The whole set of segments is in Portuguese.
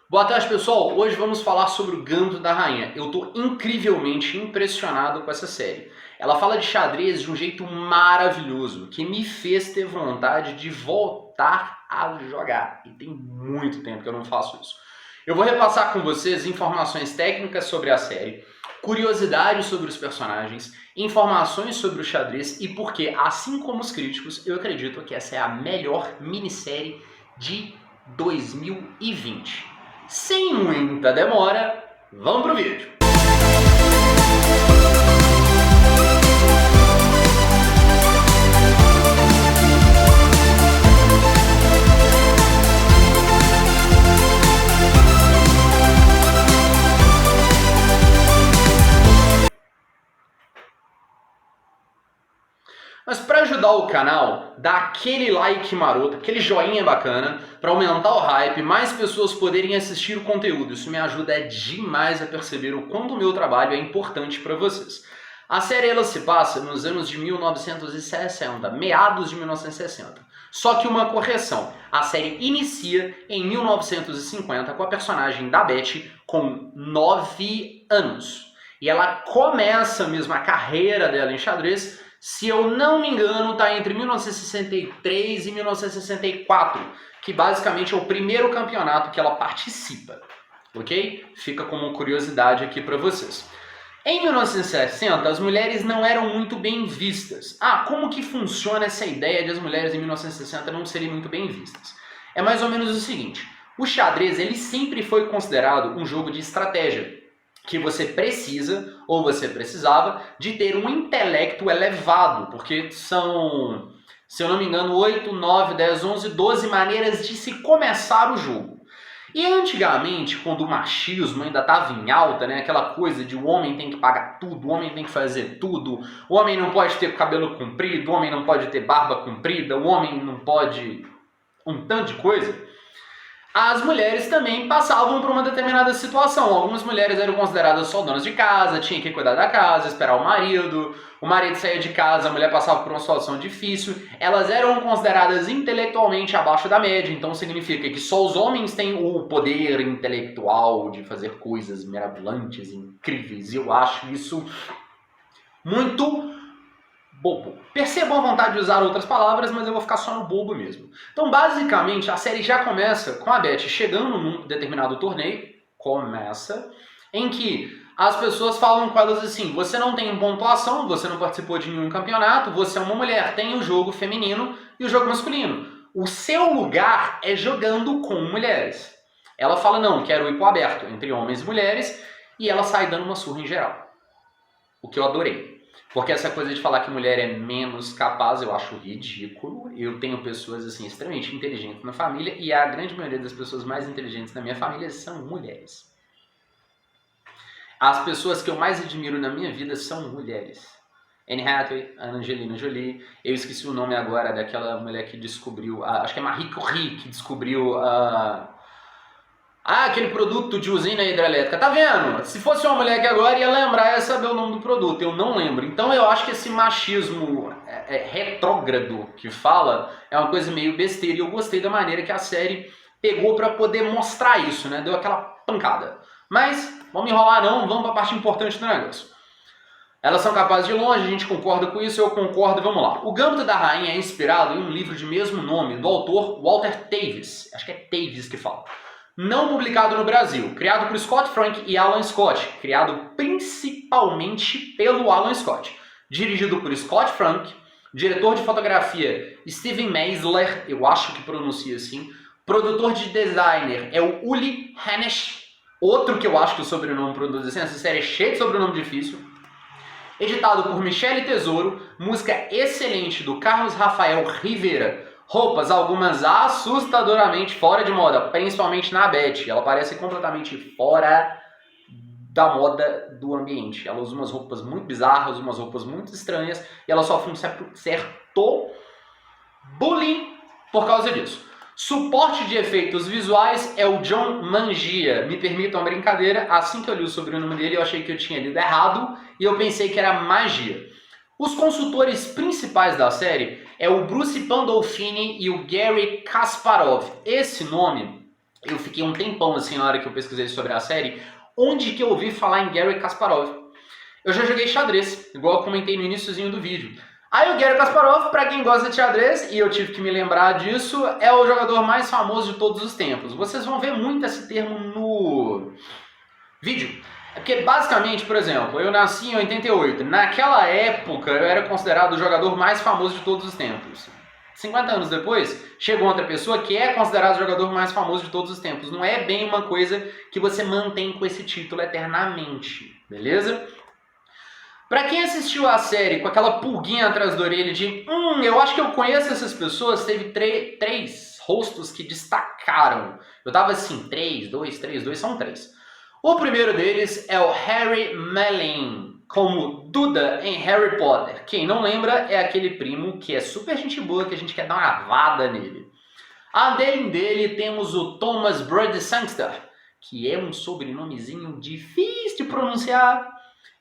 Boa tarde, pessoal. Hoje vamos falar sobre o Gambito da Rainha. Eu tô incrivelmente impressionado com essa série. Ela fala de xadrez de um jeito maravilhoso, que me fez ter vontade de voltar a jogar. E tem muito tempo que eu não faço isso. Eu vou repassar com vocês informações técnicas sobre a série, curiosidades sobre os personagens, informações sobre o xadrez e porque, assim como os críticos, eu acredito que essa é a melhor minissérie de 2020. Sem muita demora, vamos pro vídeo! Mas para ajudar o canal, dá aquele like maroto, aquele joinha bacana, para aumentar o hype, mais pessoas poderem assistir o conteúdo. Isso me ajuda demais a perceber o quanto o meu trabalho é importante para vocês. A série ela se passa nos anos de 1960, meados de 1960. Só que uma correção, a série inicia em 1950 com a personagem da Beth com 9 anos. E ela começa mesmo a carreira dela em xadrez, se eu não me engano, está entre 1963 e 1964, que basicamente é o primeiro campeonato que ela participa, ok? Fica como curiosidade aqui para vocês. Em 1960, as mulheres não eram muito bem vistas. Como que funciona essa ideia de as mulheres em 1960 não serem muito bem vistas? É mais ou menos o seguinte, o xadrez ele sempre foi considerado um jogo de estratégia, que você precisa, ou você precisava, de ter um intelecto elevado, porque são, se eu não me engano, 8, 9, 10, 11, 12 maneiras de se começar o jogo. E antigamente, quando o machismo ainda estava em alta, né, aquela coisa de o homem tem que pagar tudo, o homem tem que fazer tudo, o homem não pode ter cabelo comprido, o homem não pode ter barba comprida, o homem não pode um tanto de coisa, as mulheres também passavam por uma determinada situação. Algumas mulheres eram consideradas só donas de casa, tinha que cuidar da casa, esperar o marido saía de casa, a mulher passava por uma situação difícil, elas eram consideradas intelectualmente abaixo da média, então significa que só os homens têm o poder intelectual de fazer coisas mirabolantes, incríveis, e eu acho isso muito bobo. Percebam a vontade de usar outras palavras, mas eu vou ficar só no bobo mesmo. Então, basicamente, a série já começa com a Beth chegando num determinado torneio, em que as pessoas falam com elas assim, você não tem pontuação, você não participou de nenhum campeonato, você é uma mulher, tem o jogo feminino e o jogo masculino. O seu lugar é jogando com mulheres. Ela fala, não, quero ir pro aberto, entre homens e mulheres, e ela sai dando uma surra em geral. O que eu adorei. Porque essa coisa de falar que mulher é menos capaz, eu acho ridículo. Eu tenho pessoas assim extremamente inteligentes na família e a grande maioria das pessoas mais inteligentes na minha família são mulheres. As pessoas que eu mais admiro na minha vida são mulheres. Anne Hathaway, Angelina Jolie, eu esqueci o nome agora daquela mulher que descobriu, acho que é Marie Curie, que descobriu aquele produto de usina hidrelétrica, tá vendo? Se fosse uma mulher aqui agora, ia lembrar, ia saber o nome do produto, eu não lembro. Então eu acho que esse machismo retrógrado que fala é uma coisa meio besteira e eu gostei da maneira que a série pegou pra poder mostrar isso, né? Deu aquela pancada. Mas, vamos enrolar não, vamos pra parte importante do negócio. Elas são capazes de ir longe, a gente concorda com isso, eu concordo, vamos lá. O Gambito da Rainha é inspirado em um livro de mesmo nome, do autor Walter Tevis, acho que é Tevis que fala. Não publicado no Brasil, criado por Scott Frank e Alan Scott, criado principalmente pelo Alan Scott, dirigido por Scott Frank, diretor de fotografia Steven Meisler, eu acho que pronuncia assim, produtor de designer é o Uli Hanesh, outro que eu acho que o sobrenome produz assim, essa série é cheia de sobrenome difícil, editado por Michele Tesouro, música excelente do Carlos Rafael Rivera, roupas, algumas assustadoramente fora de moda, principalmente na Beth. Ela parece completamente fora da moda do ambiente. Ela usa umas roupas muito bizarras, umas roupas muito estranhas, e ela sofre um certo bullying por causa disso. Suporte de efeitos visuais é o John Mangia. Me permitam a brincadeira, assim que eu li o sobrenome dele, eu achei que eu tinha lido errado, e eu pensei que era magia. Os consultores principais da série é o Bruce Pandolfini e o Gary Kasparov. Esse nome eu fiquei um tempão assim na hora que eu pesquisei sobre a série, onde que eu ouvi falar em Garry Kasparov. Eu já joguei xadrez, igual eu comentei no iniciozinho do vídeo. Aí o Garry Kasparov, pra quem gosta de xadrez, e eu tive que me lembrar disso, é o jogador mais famoso de todos os tempos. Vocês vão ver muito esse termo no vídeo. É porque basicamente, por exemplo, eu nasci em 88. Naquela época eu era considerado o jogador mais famoso de todos os tempos. 50 anos depois, chegou outra pessoa que é considerado o jogador mais famoso de todos os tempos. Não é bem uma coisa que você mantém com esse título eternamente, beleza? Pra quem assistiu a série com aquela pulguinha atrás da orelha de eu acho que eu conheço essas pessoas, teve três rostos que destacaram. Eu tava assim, 3, 2, são 3. O primeiro deles é o Harry Melling, como Duda em Harry Potter. Quem não lembra é aquele primo que é super gente boa, que a gente quer dar uma vada nele. Além dele temos o Thomas Brady Sangster, que é um sobrenomezinho difícil de pronunciar.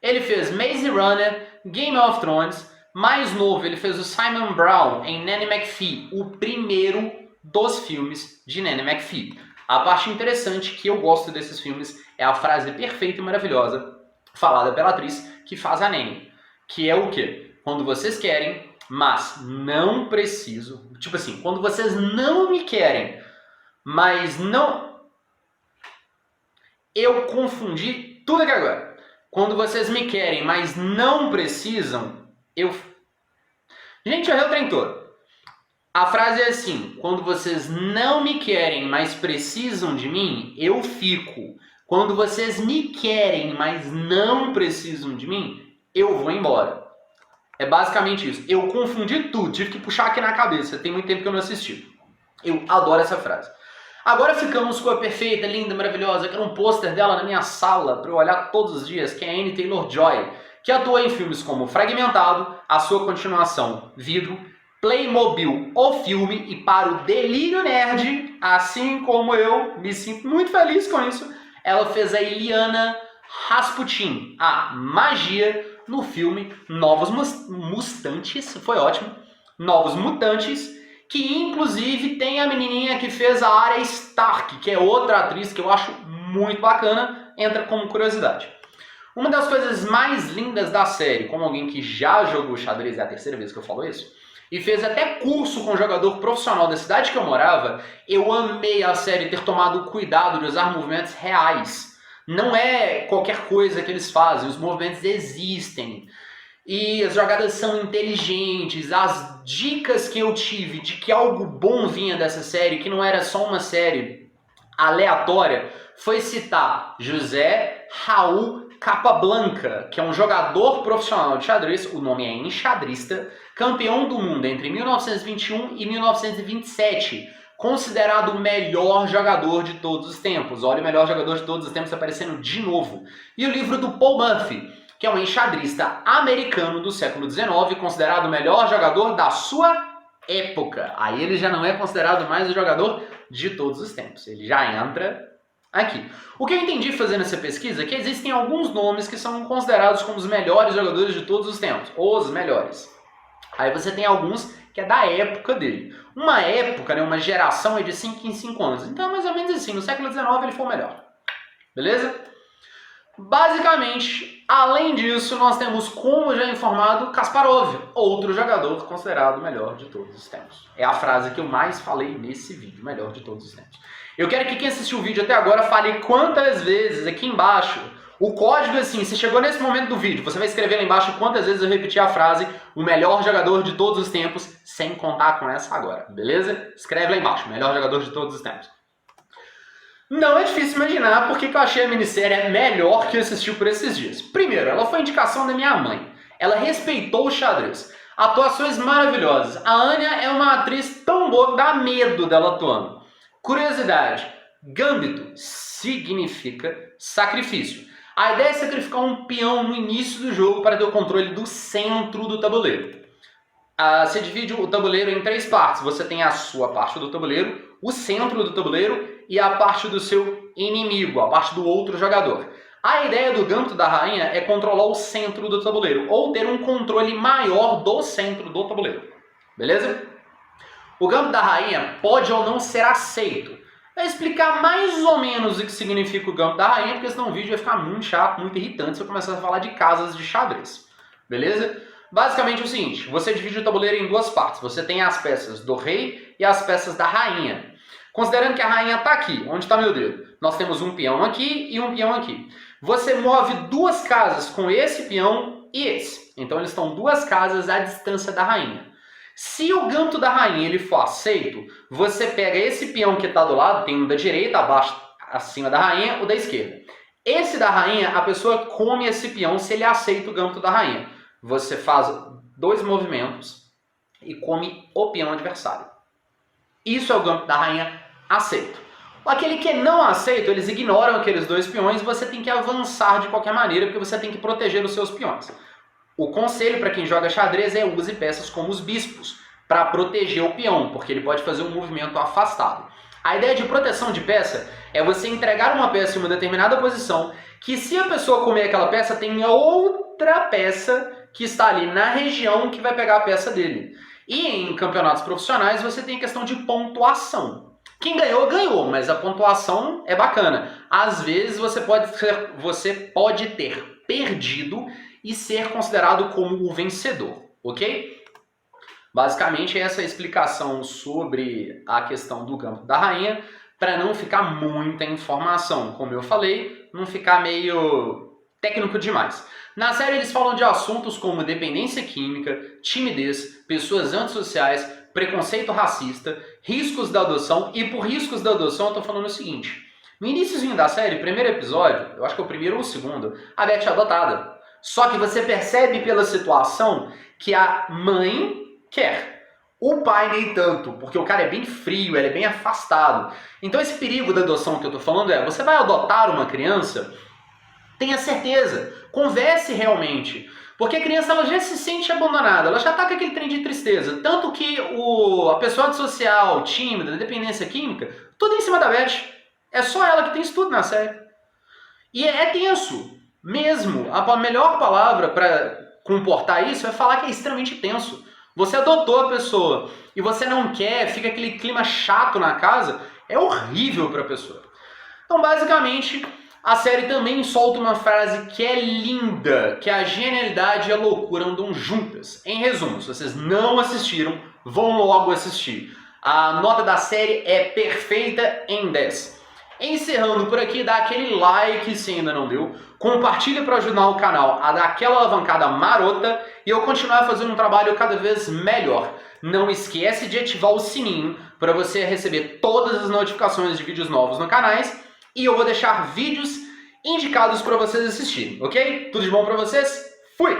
Ele fez Maze Runner, Game of Thrones. Mais novo, ele fez o Simon Brown em Nanny McPhee, o primeiro dos filmes de Nanny McPhee. A parte interessante que eu gosto desses filmes é a frase perfeita e maravilhosa falada pela atriz que faz a Nanny, que é o quê? Quando vocês querem, mas não preciso. Tipo assim, quando vocês não me querem, mas não... Eu confundi tudo aqui agora. Quando vocês me querem, mas não precisam, eu... Gente, eu errei o trem todo. A frase é assim: quando vocês não me querem, mas precisam de mim, eu fico. Quando vocês me querem, mas não precisam de mim, eu vou embora. É basicamente isso. Eu confundi tudo, tive que puxar aqui na cabeça. Tem muito tempo que eu não assisti. Eu adoro essa frase. Agora ficamos com a perfeita, linda, maravilhosa, que era um pôster dela na minha sala para eu olhar todos os dias, que é a Anya Taylor-Joy, que atuou em filmes como Fragmentado, a sua continuação Vidro, Playmobil, o filme, e para o delírio nerd, assim como eu me sinto muito feliz com isso, ela fez a Illyana Rasputin, a magia, no filme Novos Mutantes, foi ótimo, Novos Mutantes, que inclusive tem a menininha que fez a Arya Stark, que é outra atriz que eu acho muito bacana, entra como curiosidade. Uma das coisas mais lindas da série, como alguém que já jogou xadrez, é a terceira vez que eu falo isso, e fez até curso com um jogador profissional da cidade que eu morava, eu amei a série ter tomado o cuidado de usar movimentos reais. Não é qualquer coisa que eles fazem, os movimentos existem. E as jogadas são inteligentes, as dicas que eu tive de que algo bom vinha dessa série, que não era só uma série aleatória, foi citar José Raul Capablanca, que é um jogador profissional de xadrez, o nome é enxadrista, campeão do mundo entre 1921 e 1927, considerado o melhor jogador de todos os tempos. Olha o melhor jogador de todos os tempos aparecendo de novo. E o livro do Paul Murphy, que é um enxadrista americano do século XIX, considerado o melhor jogador da sua época. Aí ele já não é considerado mais o jogador de todos os tempos. Ele já entra aqui. O que eu entendi fazendo essa pesquisa é que existem alguns nomes que são considerados como os melhores jogadores de todos os tempos. Os melhores. Aí você tem alguns que é da época dele. Uma época, né, uma geração é de 5 em 5 anos. Então, mais ou menos assim, no século XIX ele foi o melhor. Beleza? Basicamente, além disso, nós temos, como já informado, Kasparov, outro jogador considerado o melhor de todos os tempos. É a frase que eu mais falei nesse vídeo, melhor de todos os tempos. Eu quero que quem assistiu o vídeo até agora fale quantas vezes aqui embaixo. O código é assim, se chegou nesse momento do vídeo, você vai escrever lá embaixo quantas vezes eu repeti a frase o melhor jogador de todos os tempos, sem contar com essa agora, beleza? Escreve lá embaixo, melhor jogador de todos os tempos. Não é difícil imaginar porque que eu achei a minissérie melhor que eu assisti por esses dias. Primeiro, ela foi indicação da minha mãe. Ela respeitou o xadrez. Atuações maravilhosas. A Anya é uma atriz tão boa que dá medo dela atuando. Curiosidade, Gambito significa sacrifício. A ideia é sacrificar um peão no início do jogo para ter o controle do centro do tabuleiro. Você divide o tabuleiro em 3 partes. Você tem a sua parte do tabuleiro, o centro do tabuleiro e a parte do seu inimigo, a parte do outro jogador. A ideia do Gambito da Rainha é controlar o centro do tabuleiro, ou ter um controle maior do centro do tabuleiro. Beleza? O Gambito da Rainha pode ou não ser aceito. vai explicar mais ou menos o que significa o Gambito da Rainha, porque senão o vídeo vai ficar muito chato, muito irritante se eu começar a falar de casas de xadrez. Beleza? Basicamente é o seguinte, você divide o tabuleiro em duas partes. Você tem as peças do rei e as peças da rainha. Considerando que a rainha está aqui, onde está meu dedo? Nós temos um peão aqui e um peão aqui. Você move duas casas com esse peão e esse. Então eles estão duas casas à distância da rainha. Se o Gambito da Rainha ele for aceito, você pega esse peão que está do lado, tem um da direita, abaixo, acima da rainha, o da esquerda. Esse da rainha, a pessoa come esse peão se ele aceita o Gambito da Rainha. Você faz 2 movimentos e come o peão adversário. Isso é o Gambito da Rainha aceito. Aquele que não aceito, eles ignoram aqueles 2 peões e você tem que avançar de qualquer maneira, porque você tem que proteger os seus peões. O conselho para quem joga xadrez é use peças como os bispos, para proteger o peão, porque ele pode fazer um movimento afastado. A ideia de proteção de peça é você entregar uma peça em uma determinada posição, que se a pessoa comer aquela peça, tem outra peça que está ali na região que vai pegar a peça dele. E em campeonatos profissionais você tem a questão de pontuação. Quem ganhou, ganhou, mas a pontuação é bacana. Às vezes você pode ter perdido e ser considerado como o vencedor, ok? Basicamente essa é a explicação sobre a questão do Gambito da Rainha, para não ficar muita informação. Como eu falei, não ficar meio técnico demais. Na série eles falam de assuntos como dependência química, timidez, pessoas antissociais, preconceito racista, riscos da adoção, e por riscos da adoção eu estou falando o seguinte. No iníciozinho da série, primeiro episódio, eu acho que é o primeiro ou o segundo, a Beth é adotada. Só que você percebe pela situação que a mãe quer. O pai nem tanto, porque o cara é bem frio, ele é bem afastado. Então esse perigo da adoção que eu estou falando é, você vai adotar uma criança, tenha certeza, converse realmente. Porque a criança ela já se sente abandonada, ela já está com aquele trem de tristeza. Tanto que a pessoa antissocial, tímida, dependência química, tudo em cima da Beth. É só ela que tem isso tudo na série. E é tenso. Mesmo, a melhor palavra para comportar isso é falar que é extremamente tenso. Você adotou a pessoa e você não quer, fica aquele clima chato na casa, é horrível para a pessoa. Então, basicamente, a série também solta uma frase que é linda, que a genialidade e a loucura andam juntas. Em resumo, se vocês não assistiram, vão logo assistir. A nota da série é perfeita em 10. Encerrando por aqui, dá aquele like se ainda não deu, compartilha para ajudar o canal a dar aquela alavancada marota e eu continuar fazendo um trabalho cada vez melhor. Não esquece de ativar o sininho para você receber todas as notificações de vídeos novos no canal e eu vou deixar vídeos indicados para vocês assistirem, ok? Tudo de bom para vocês? Fui!